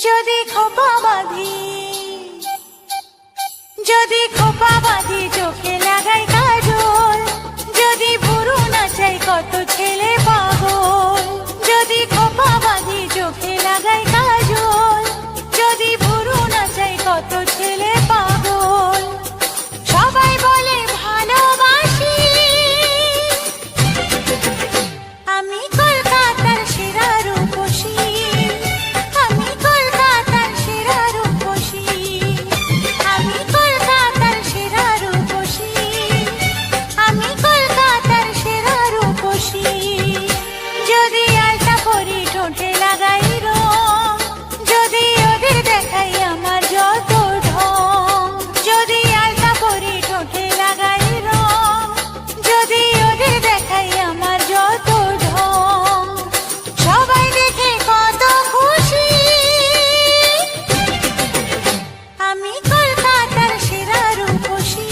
যদি খোপা বাঁধি, যদি খোপা বাঁধি চোখে লাগাই কাজল, যদি ভুরু নাচাই কত ছেলে পাগল। যদি খোপা বাঁধি চোখে লাগাই কাজল, যদি ভুরু নাচাই কত ছেলে পাগল। সবাই বলে ভালোবাসি, আমি কলকাতার সেরা রূপসী, আমি কলকাতার সেরা রূপসী, আমি কলকাতার সেরা রূপসী, আমি কলকাতার সেরা রূপসী। যদি আলতা পরি ঠোঁটে লাগাই রং, যদি ওদের দেখাই আমার যত ঢং। যদি আলতা পরি ঠোঁটে লাগাই রং, যদি ওদের দেখাই আমার যত ঢং। সবাই দেখে কত খুশি, আমি কলকাতার সেরা রূপসী,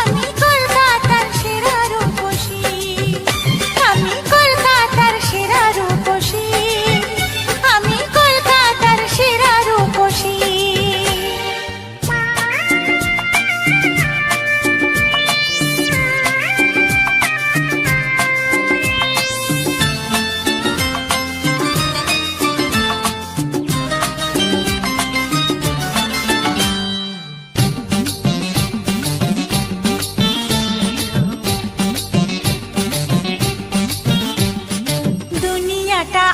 আমি কলকাতার সেরা রূপসী, আমি কলকাতার সেরা রূপসী, আমি কলকাতার সেরা রূপসী। দুনিয়াটা